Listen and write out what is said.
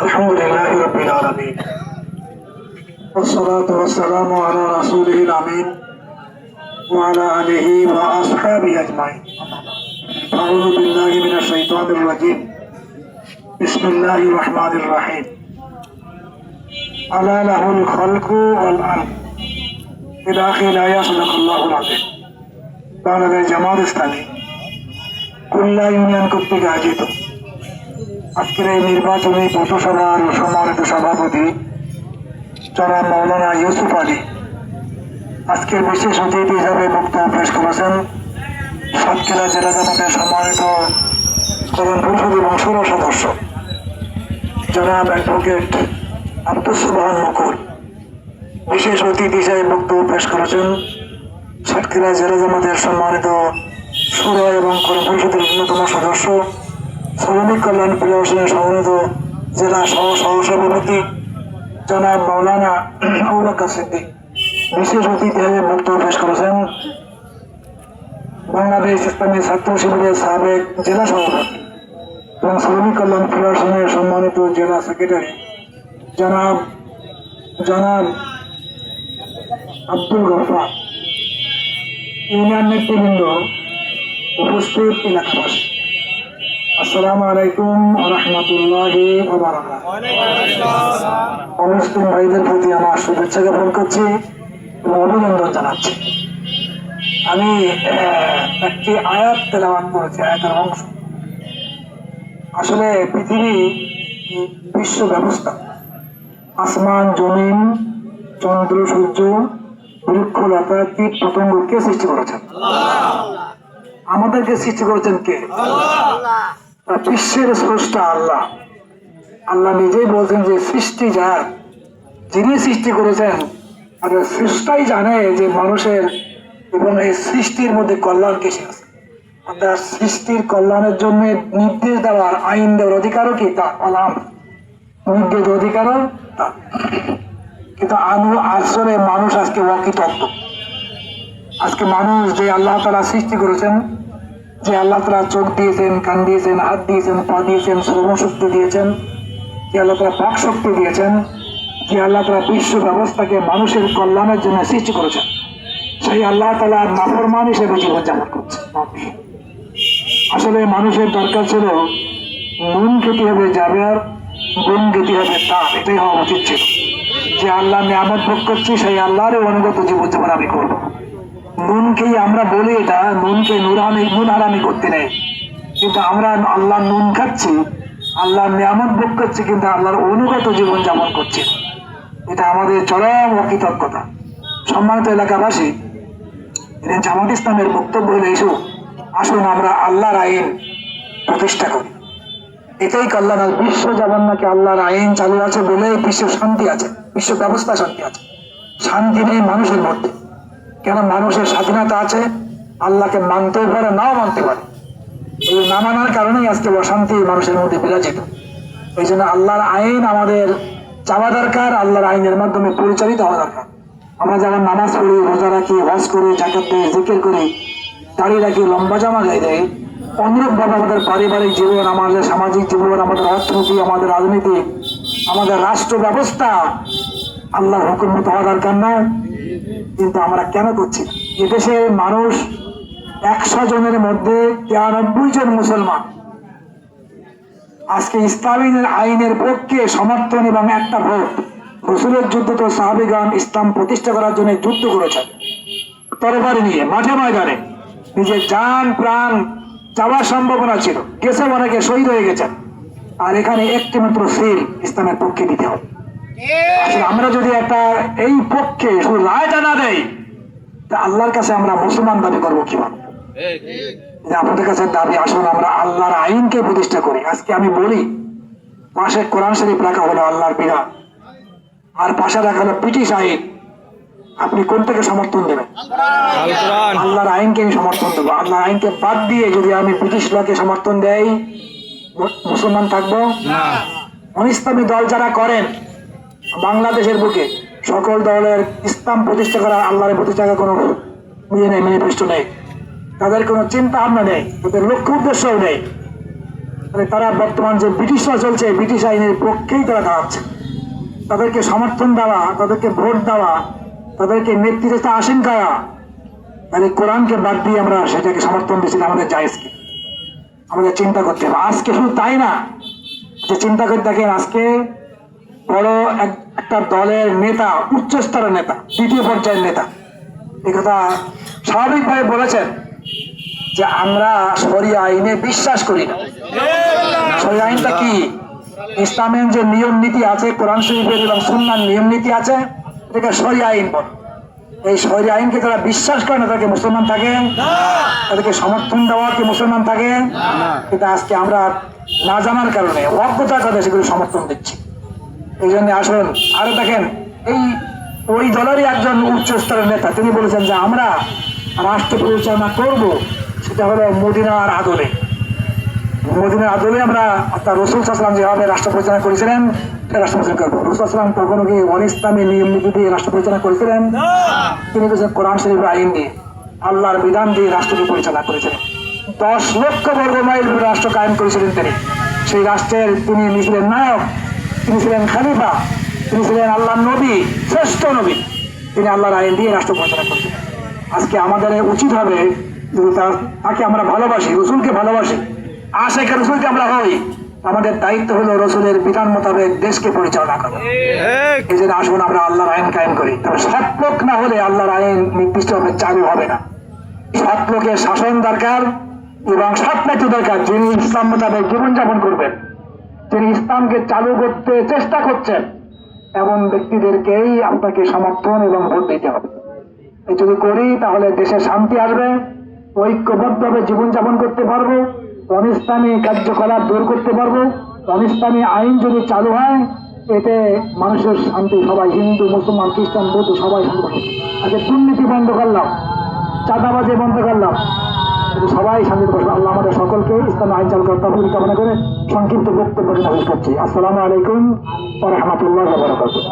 আলহামদুলিল্লাহি রাব্বিল আলামিন والصلاة والسلام على رسوله الأمين وعلى آله وأصحابه أجمعين أعوذ بالله من الشيطان الرجيم بسم الله الرحمن الرحيم ألا له الخلق والأمر إلى آخر الآية صدق الله العظيم বাংলাদেশ জামাত ইসলামী কুল্লা ইউনিয়ন কর্তৃক আয়োজিত আজকের এই নির্বাচনী পথসভার সম্মানিত সভাপতি জনাব মাওলানা ইউসুফ আলী আজকের বিশেষ অতিথি হিসাবে বক্তব্য পেশ করেছেন সাতক্ষীরা জেলা জামাতের সম্মানিত কল্যাণ পরিষদ এবং সৌর সদস্য জনাব অ্যাডভোকেট আব্দুস সুবহান মুকুল। বিশেষ অতিথি হিসাবে বক্তব্য পেশ করেছেন সাতক্ষীরা জেলা জামাতের সম্মানিত সৌর এবং কল্যাণ পরিষদের অন্যতম সদস্য শ্রমিক কল্যাণ ফেডারেশনের সম্মানিত জেলা সহসভাপতি জনাব মাওলানা আবু বকর সিদ্দিক। বিশেষ অতিথি হিসেবে বক্তব্য পেশ করেছেন বাংলাদেশ ইসলামী ছাত্র শিবিরের সাবেক জেলা সভাপতি এবং শ্রমিক কল্যাণ ফেডারেশনের সম্মানিত জেলা সেক্রেটারি জনাব আব্দুল গফফার। ইউনিয়ন নেতৃবৃন্দ, উপস্থিত এলাকাবাসী, আসসালামু আলাইকুম ওয়া রাহমাতুল্লাহি ওয়া বারাকাতুহু। মুসলিম ভাইদের প্রতি আমার শুভেচ্ছা জ্ঞাপন করছি এবং অভিনন্দন জানাচ্ছি। আমি একটি আয়াত তেলাওয়াত করেছি, আয়াতের অংশ। আসলে পৃথিবী বিশ্ব ব্যবস্থা, আসমান জমিন চন্দ্র সূর্য বৃক্ষলতা কীট পতঙ্গ কে সৃষ্টি করেছেন? আমাদেরকে সৃষ্টি করেছেন কে? বিশ্বের স্রষ্টা আল্লাহ। আল্লাহ নিজেই বলছেন যে সৃষ্টি যার, যিনি সৃষ্টি করেছেন, আর সৃষ্টাই জানে যে মানুষের এবং এই সৃষ্টির মধ্যে কল্যাণ কিসে আছে। অর্থাৎ সৃষ্টির কল্যাণের জন্য নির্দেশ দেওয়ার, আইন দেওয়ার অধিকারও কি তার, আলাম নির্দেশ অধিকারও তার। কিন্তু আসলে মানুষ আজকে অকৃতজ্ঞ। আজকে মানুষ যে আল্লাহ তাআলা সৃষ্টি করেছেন, যে আল্লাহ তাআলা চোখ দিয়েছেন, কান দিয়েছেন, হাত দিয়েছেন, পা দিয়েছেন, শ্রবণ শক্তি দিয়েছেন, যে আল্লাহ তাআলা বাক শক্তি দিয়েছেন, যে আল্লাহ তাআলা বিশ্ব ব্যবস্থাকে মানুষের কল্যাণের জন্য সৃষ্টি করেছেন, সেই আল্লাহ তাআলার নাফরমান হিসেবে জীবনযাপন করছে। আসলে মানুষের দরকার ছিল নুন খেতে হবে যাবে আর গুণ খেতে হবে তার, এটাই হওয়া উচিত ছিল। যে আল্লাহ নিয়ামত ভোগ করছি সেই আল্লাহর অনুগত জীবনযাপন আমি করবো। নুনকেই আমরা বলি এটা, নুনকে নুন হারামি করতে নেই, কিন্তু আমরা আল্লাহ নুন খাচ্ছি, আল্লাহ নিয়ামত ভোগ করছি, কিন্তু আল্লাহর অনুগত জীবন যাপন করছি। এটা আমাদের চরম অকৃতজ্ঞতা। সম্মানিত এলাকাবাসী, জামাত ইসলামের বক্তব্য হলো এসো, আসুন আমরা আল্লাহর আইন প্রতিষ্ঠা করি। এটাই কল্যাণ। বিশ্ব যেমন নাকি আল্লাহর আইন চালু আছে বলে বিশ্ব শান্তি আছে, বিশ্ব ব্যবস্থা শান্তি আছে। শান্তি নেই মানুষের মধ্যে। কেন? মানুষের স্বাধীনতা আছে, আল্লাহকে মানতেও পারে, নাও মানতে পারে। এই না মানার কারণেই আজকে অশান্তি মানুষের মধ্যে বিরাজিত। এই জন্য আল্লাহর আইন আমাদের চাওয়া দরকার, আল্লাহর আইনের মাধ্যমে পরিচালিত হওয়া দরকার। আমরা যেমন নামাজ পড়ি, রোজা রাখি, হজ করি, যাকাত দেই, জিকির করি, দাড়ি রাখি, লম্বা জামা গায়ে দেয়, অনুরূপভাবে আমাদের পারিবারিক জীবন, আমাদের সামাজিক জীবন, আমাদের অর্থনীতি, আমাদের রাজনীতি, আমাদের রাষ্ট্র ব্যবস্থা আল্লাহর হুকুম মতো হওয়া দরকার না? কিন্তু আমরা কেন করছি? এদেশে মানুষ 100 জনের মধ্যে 93 জন মুসলমান আজকে ইসলামী আইনের পক্ষে সমর্থন এবং একটা ভোট। রাসূলের যুদ্ধ তো সাহাবীগণ ইসলাম প্রতিষ্ঠা করার জন্য যুদ্ধ করেছেন, তরবারি নিয়ে মাঠে ময়দানে নিজের জান প্রাণ যাওয়ার সম্ভাবনা ছিল, গেছে, অনেকে শহীদ হয়ে গেছেন। আর এখানে একটি মাত্র সিল ইসলামের পক্ষে দিতে হবে। আমরা যদি একটা এই পক্ষে শুধু রায়টা না দেয়, তা আল্লাহর কাছে আমরা মুসলমান দাবি করবো কিভাবে? আপনাদের কাছে দাবি, আসুন আমরা আল্লাহর আইনকে প্রতিষ্ঠা করি। আজকে আমি বলি, পাশে কোরআন শরীফ রাখা হলো আল্লাহর বিধান, আর পাশে রাখা হলো ব্রিটিশ আইন। আপনি কোনটাকে সমর্থন দেবেন? আল্লাহর আইনকে আমি সমর্থন দেবো। আল্লাহর আইনকে বাদ দিয়ে যদি আমি ব্রিটিশ লকে সমর্থন দেই, মুসলমান থাকবো না। ইসলামী দল যারা করেন বাংলাদেশের বুকে সকল দলের ইসলাম প্রতিষ্ঠা করা, আল্লাহর প্রতিষ্ঠা করার কোনো ইয়ে নেই, ম্যানিফেস্টো নেই, তাদের কোনো চিন্তা ভাবনা নেই, তাদের লক্ষ্য উদ্দেশ্যও নেই। মানে তারা বর্তমান যে ব্রিটিশরা চলছে, ব্রিটিশ আইনের পক্ষেই তারা দাঁড়াচ্ছে। তাদেরকে সমর্থন দেওয়া, তাদেরকে ভোট দেওয়া, তাদেরকে নেতৃত্বে আসীন করা, মানে কোরআনকে বাদ দিয়ে আমরা সেটাকে সমর্থন দিচ্ছি, আমাদের জায়েজ কি? আমাদের চিন্তা করতে হবে। আজকে শুধু তাই না, যে চিন্তা করে দেখেন, আজকে বড় একটা দলের নেতা, উচ্চ স্তরের নেতা, দ্বিতীয় পর্যায়ের নেতা, এই কথা স্বাভাবিকভাবে বলেছেন যে আমরা শরিয়া আইনে বিশ্বাস করি না। শরিয়া আইনটা কি? ইসলামের যে নিয়ম নীতি আছে, কোরআন শরীফের এবং সুন্নাহর নিয়ম নীতি আছে, এটাকে শরিয়া আইন বলে। এই শরিয়া আইনকে যারা বিশ্বাস করে না, তাদেরকে মুসলমান থাকে, তাদেরকে সমর্থন দেওয়া কি মুসলমান থাকে? কিন্তু আজকে আমরা না জানার কারণে, অজ্ঞতার কারণে সেগুলো সমর্থন দিচ্ছি। এই জন্য আসুন, আরো দেখেন, এই ওই দলেরই একজন উচ্চ স্তরের নেতা, তিনি বলেছেন যে আমরা রাষ্ট্র পরিচালনা করব, সেটা হলো মদিনার আদলে। মদিনার আদলে আমরা, অর্থাৎ রাসূল সাল্লাল্লাহু আলাইহি ওয়াসাল্লাম যেভাবে রাষ্ট্র পরিচালনা করেছিলেন, রাষ্ট্র পরিচালনা করবো। রাসূল সাল্লাল্লাহু আলাইহি ওয়াসাল্লাম কখনো কি অনিসলামী নিয়ম নীতি দিয়ে রাষ্ট্র পরিচালনা করেছিলেন? তিনি বলেছেন কোরআন শরীফের আইন দিয়ে, আল্লাহর বিধান দিয়ে রাষ্ট্রকে পরিচালনা করেছিলেন। 10 লক্ষ বর্গ মাইল রাষ্ট্র কায়েম করেছিলেন তিনি। সেই রাষ্ট্রের তিনি ছিলেন নায়ক, তিনি ছিলেন খলিফা, তিনি ছিলেন আল্লাহর নবী, শ্রেষ্ঠ নবী। তিনি আল্লাহর আইন দিয়ে রাষ্ট্র পরিচালনা করেছিলেন। আজকে আমাদের উচিত হবে, যদি তাকে আমরা ভালোবাসি, রসুলকে ভালোবাসি, আশেখ রসুলকে আমরা হই, আমাদের দায়িত্ব হলো রসুলের বিধান মোতাবেক দেশকে পরিচালনা করা। এই জন্য আসুন আমরা আল্লাহর আইন কায়েম করি। তবে সৎ লোক না হলে আল্লাহর আইন নির্দিষ্টভাবে চালু হবে না। সৎ লোকের শাসন দরকার এবং সৎ নেতৃত্ব দরকার, যিনি ইসলাম মোতাবেক জীবনযাপন করবেন, যিনি ইসলামকে চালু করতে চেষ্টা করছেন, এমন ব্যক্তিদেরকেই আপনাকে সমর্থন এবং ভোট দিতে হবে। এই যদি করি তাহলে দেশে শান্তি আসবে, ঐক্যবদ্ধভাবে জীবনযাপন করতে পারবো, অনিসলামী কার্যকলাপ দূর করতে পারবো। অনিসলামী আইন যদি চালু হয়, এতে মানুষের শান্তি, সবাই হিন্দু, মুসলমান, খ্রিস্টান, বৌদ্ধ সবাই শান্তি পাবে। আজকে দুর্নীতি বন্ধ করলাম, চাঁদাবাজি বন্ধ করলাম, সবাই শান্তিতে বসবে। আল্লাহ আমাদের সকলকে ইসলাম আইন চালু করার তৌফিক কামনা করে সংক্ষিপ্ত বক্তব্য করছি। আসসালামু আলাইকুম ওয়া রাহমাতুল্লাহি ওয়া বারাকাতুহু।